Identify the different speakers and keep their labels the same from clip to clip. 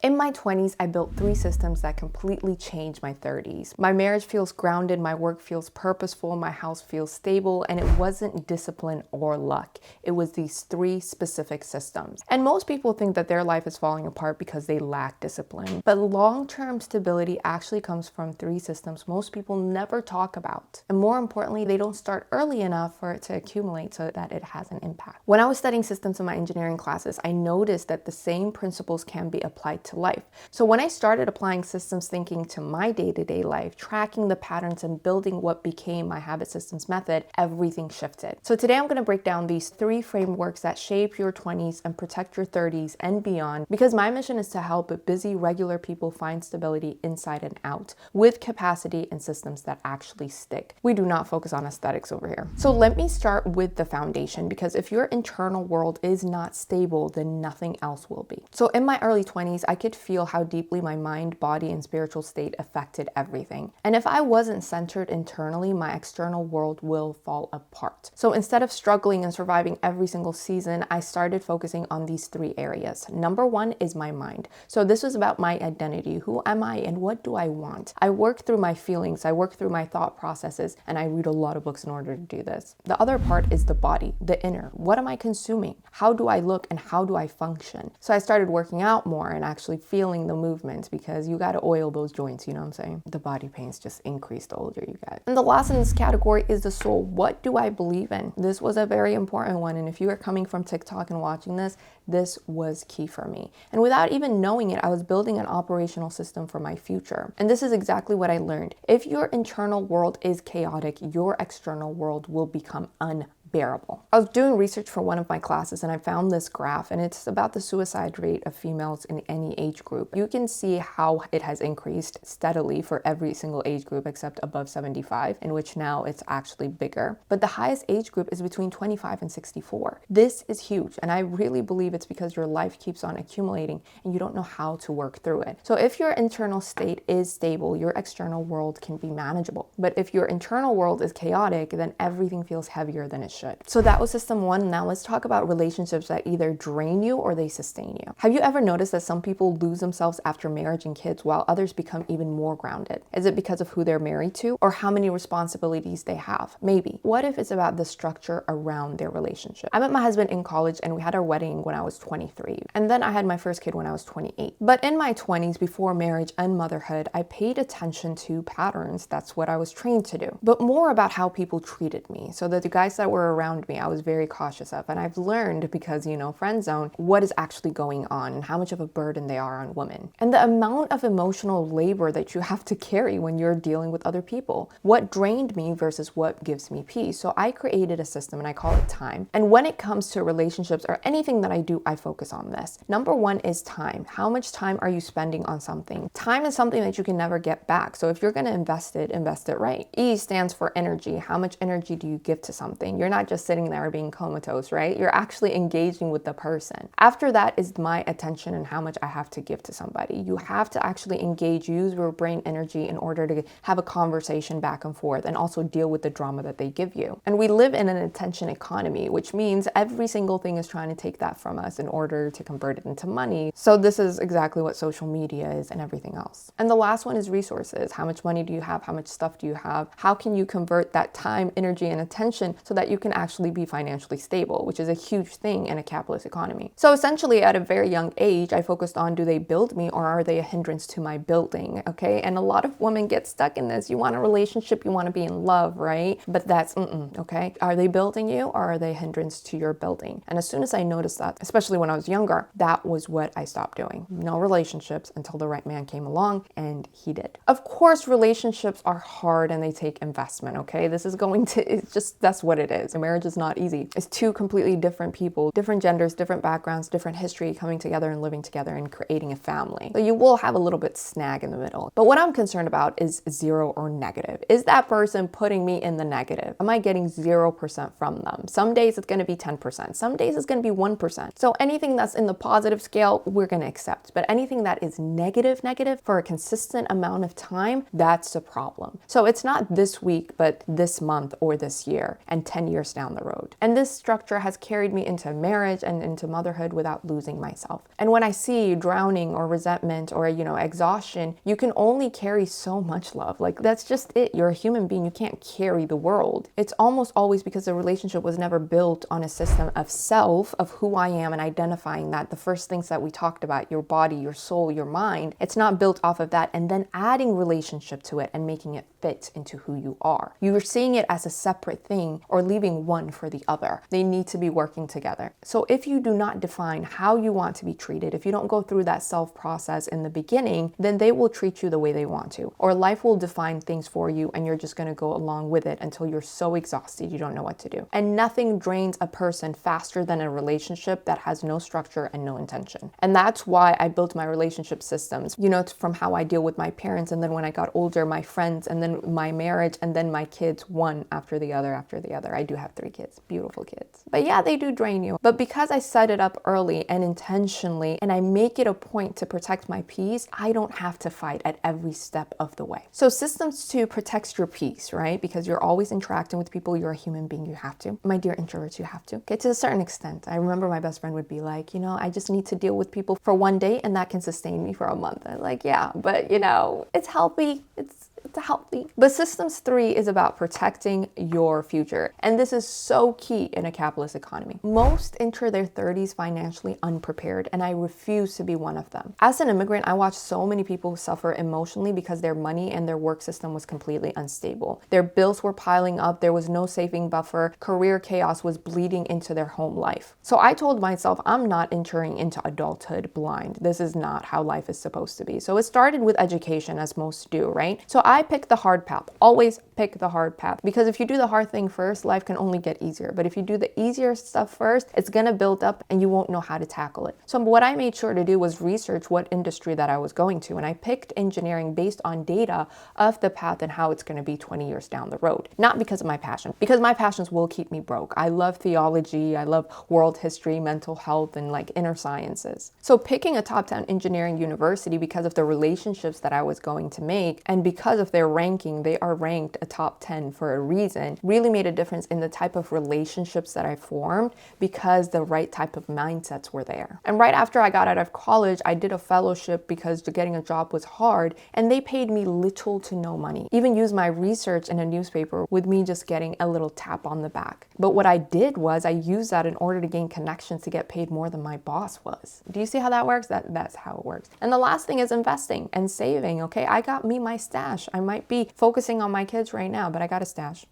Speaker 1: In my 20s, I built 3 systems that completely changed my 30s. My marriage feels grounded, my work feels purposeful, my house feels stable, and it wasn't discipline or luck. It was these 3 specific systems. And most people think that their life is falling apart because they lack discipline. But long-term stability actually comes from 3 systems most people never talk about. And more importantly, they don't start early enough for it to accumulate so that it has an impact. When I was studying systems in my engineering classes, I noticed that the same principles can be applied to life. So when I started applying systems thinking to my day-to-day life, tracking the patterns and building what became my habit systems method, everything shifted. So today I'm going to break down these 3 frameworks that shape your 20s and protect your 30s and beyond, because my mission is to help busy, regular people find stability inside and out with capacity and systems that actually stick. We do not focus on aesthetics over here. So let me start with the foundation, because if your internal world is not stable, then nothing else will be. So in my early 20s, I could feel how deeply my mind, body, and spiritual state affected everything. And if I wasn't centered internally, my external world will fall apart. So instead of struggling and surviving every single season, I started focusing on these 3 areas. Number 1 is my mind. So this was about my identity. Who am I and what do I want? I work through my feelings, I work through my thought processes, and I read a lot of books in order to do this. The other part is the body, the inner. What am I consuming? How do I look and how do I function? So I started working out more and actually feeling the movement, because you got to oil those joints, you know what I'm saying? The body pains just increase the older you get. And the last in this category is the soul. What do I believe in? This was a very important one, and if you are coming from TikTok and watching this was key for me. And without even knowing it, I was building an operational system for my future. And this is exactly what I learned. If your internal world is chaotic, your external world will become unbearable. I was doing research for one of my classes and I found this graph, and it's about the suicide rate of females in any age group. You can see how it has increased steadily for every single age group except above 75, in which now it's actually bigger. But the highest age group is between 25 and 64. This is huge, and I really believe it's because your life keeps on accumulating and you don't know how to work through it. So if your internal state is stable, your external world can be manageable. But if your internal world is chaotic, then everything feels heavier than it should. So that was system 1. Now let's talk about relationships that either drain you or they sustain you. Have you ever noticed that some people lose themselves after marriage and kids while others become even more grounded? Is it because of who they're married to or how many responsibilities they have? Maybe. What if it's about the structure around their relationship? I met my husband in college and we had our wedding when I was 23. And then I had my first kid when I was 28. But in my 20s, before marriage and motherhood, I paid attention to patterns. That's what I was trained to do. But more about how people treated me. So that the guys that were around me, I was very cautious of. And I've learned, because, friend zone, what is actually going on and how much of a burden they are on women. And the amount of emotional labor that you have to carry when you're dealing with other people. What drained me versus what gives me peace. So I created a system and I call it time. And when it comes to relationships or anything that I do, I focus on this. Number 1 is time. How much time are you spending on something? Time is something that you can never get back. So if you're going to invest it right. E stands for energy. How much energy do you give to something? You're not just sitting there being comatose, right? You're actually engaging with the person. After that is my attention and how much I have to give to somebody. You have to actually engage, use your brain energy in order to have a conversation back and forth and also deal with the drama that they give you. And we live in an attention economy, which means every single thing is trying to take that from us in order to convert it into money. So this is exactly what social media is and everything else. And the last one is resources. How much money do you have? How much stuff do you have? How can you convert that time, energy, and attention so that you can actually be financially stable, which is a huge thing in a capitalist economy. So essentially at a very young age, I focused on, do they build me or are they a hindrance to my building? Okay. And a lot of women get stuck in this. You want a relationship, you want to be in love, right? But that's okay. Are they building you or are they a hindrance to your building? And as soon as I noticed that, especially when I was younger, that was what I stopped doing. No relationships until the right man came along, and he did. Of course, relationships are hard and they take investment. Okay. That's what it is. A marriage is not easy. It's 2 completely different people, different genders, different backgrounds, different history coming together and living together and creating a family. So you will have a little bit snag in the middle. But what I'm concerned about is 0 or negative. Is that person putting me in the negative? Am I getting 0% from them? Some days it's going to be 10%. Some days it's going to be 1%. So anything that's in the positive scale, we're going to accept. But anything that is negative for a consistent amount of time, that's a problem. So it's not this week, but this month or this year and 10 years years down the road. And this structure has carried me into marriage and into motherhood without losing myself. And when I see drowning or resentment or, exhaustion, you can only carry so much love. Like, that's just it. You're a human being. You can't carry the world. It's almost always because the relationship was never built on a system of self, of who I am, and identifying that. The first things that we talked about, your body, your soul, your mind, it's not built off of that, and then adding relationship to it and making it fit into who you are. You are seeing it as a separate thing or leaving one for the other. They need to be working together. So if you do not define how you want to be treated, if you don't go through that self process in the beginning, then they will treat you the way they want to. Or life will define things for you and you're just going to go along with it until you're so exhausted you don't know what to do. And nothing drains a person faster than a relationship that has no structure and no intention. And that's why I built my relationship systems, from how I deal with my parents, and then when I got older, my friends, and then my marriage, and then my kids, one after the other after the other. I do have 3 kids, beautiful kids. But yeah, they do drain you. But because I set it up early and intentionally, and I make it a point to protect my peace, I don't have to fight at every step of the way. So systems 2 protects your peace, right? Because you're always interacting with people. You're a human being. You have to. My dear introverts, you have to. Okay, to a certain extent. I remember my best friend would be like, I just need to deal with people for one day and that can sustain me for a month. I'm like, yeah, but it's healthy. It's healthy. But systems 3 is about protecting your future. And this is so key in a capitalist economy. Most enter their 30s financially unprepared, and I refuse to be one of them. As an immigrant, I watched so many people suffer emotionally because their money and their work system was completely unstable. Their bills were piling up, there was no saving buffer, career chaos was bleeding into their home life. So I told myself, I'm not entering into adulthood blind. This is not how life is supposed to be. So it started with education, as most do, right? So I picked the hard path. Always pick the hard path, because if you do the hard thing first, life can only get easier. But if you do the easier stuff first, it's gonna build up and you won't know how to tackle it. So what I made sure to do was research what industry that I was going to, and I picked engineering based on data of the path and how it's gonna be 20 years down the road. Not because of my passion, because my passions will keep me broke. I love theology, I love world history, mental health, and inner sciences. So picking a top 10 engineering university because of the relationships that I was going to make, and because of their ranking, they are ranked a top 10 for a reason, really made a difference in the type of relationships that I formed, because the right type of mindsets were there. And right after I got out of college, I did a fellowship because getting a job was hard, and they paid me little to no money. Even used my research in a newspaper with me just getting a little tap on the back. But what I did was I used that in order to gain connections to get paid more than my boss was. Do you see how that works? That's how it works. And the last thing is investing and saving, okay? I got me my stash. I might be focusing on my kids right now, but I got a stash.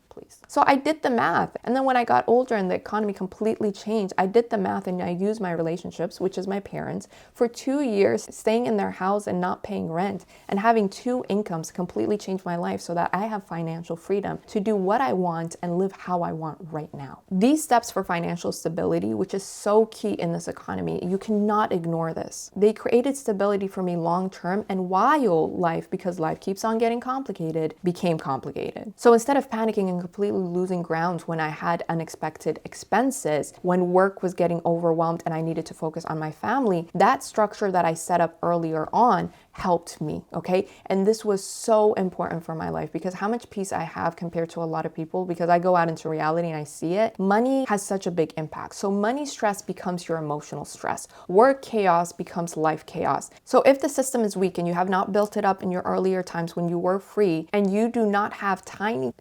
Speaker 1: Please. So I did the math. And then when I got older and the economy completely changed, I did the math and I used my relationships, which is my parents, for 2 years, staying in their house and not paying rent and having 2 incomes completely changed my life so that I have financial freedom to do what I want and live how I want right now. These steps for financial stability, which is so key in this economy, you cannot ignore this. They created stability for me long term, and while life, because life keeps on getting complicated, became complicated. So instead of panicking and completely losing ground when I had unexpected expenses, when work was getting overwhelmed and I needed to focus on my family, that structure that I set up earlier on helped me, okay? And this was so important for my life, because how much peace I have compared to a lot of people, because I go out into reality and I see it, money has such a big impact. So money stress becomes your emotional stress. Work chaos becomes life chaos. So if the system is weak and you have not built it up in your earlier times when you were free, and you do not have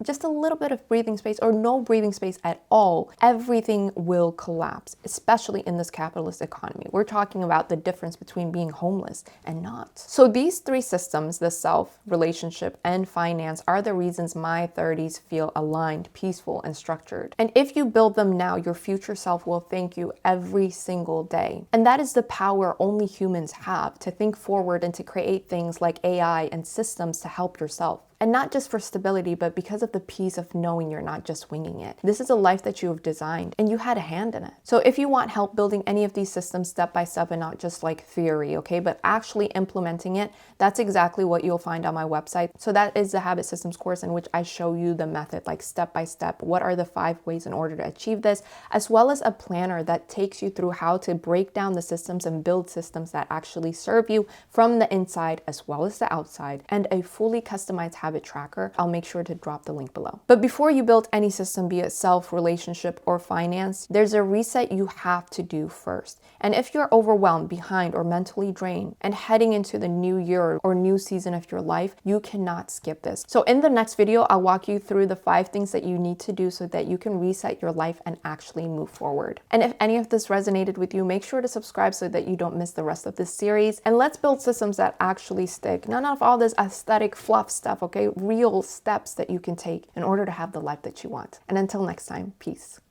Speaker 1: just a little bit of breathing space or no breathing space at all, everything will collapse, especially in this capitalist economy. We're talking about the difference between being homeless and not. So these 3 systems, the self, relationship, and finance, are the reasons my 30s feel aligned, peaceful, and structured. And if you build them now, your future self will thank you every single day. And that is the power only humans have, to think forward and to create things like AI and systems to help yourself. And not just for stability, but because of the peace of knowing you're not just winging it. This is a life that you have designed and you had a hand in it. So if you want help building any of these systems step by step and not just like theory, okay, but actually implementing it, that's exactly what you'll find on my website. So that is the Habit Systems course, in which I show you the method, like step by step. What are the 5 ways in order to achieve this, as well as a planner that takes you through how to break down the systems and build systems that actually serve you from the inside as well as the outside, and a fully customized habit habit tracker, I'll make sure to drop the link below. But before you build any system, be it self, relationship, or finance, there's a reset you have to do first. And if you're overwhelmed, behind, or mentally drained and heading into the new year or new season of your life, you cannot skip this. So in the next video, I'll walk you through the 5 things that you need to do so that you can reset your life and actually move forward. And if any of this resonated with you, make sure to subscribe so that you don't miss the rest of this series. And let's build systems that actually stick. None of all this aesthetic fluff stuff, okay? Real steps that you can take in order to have the life that you want. And until next time, peace.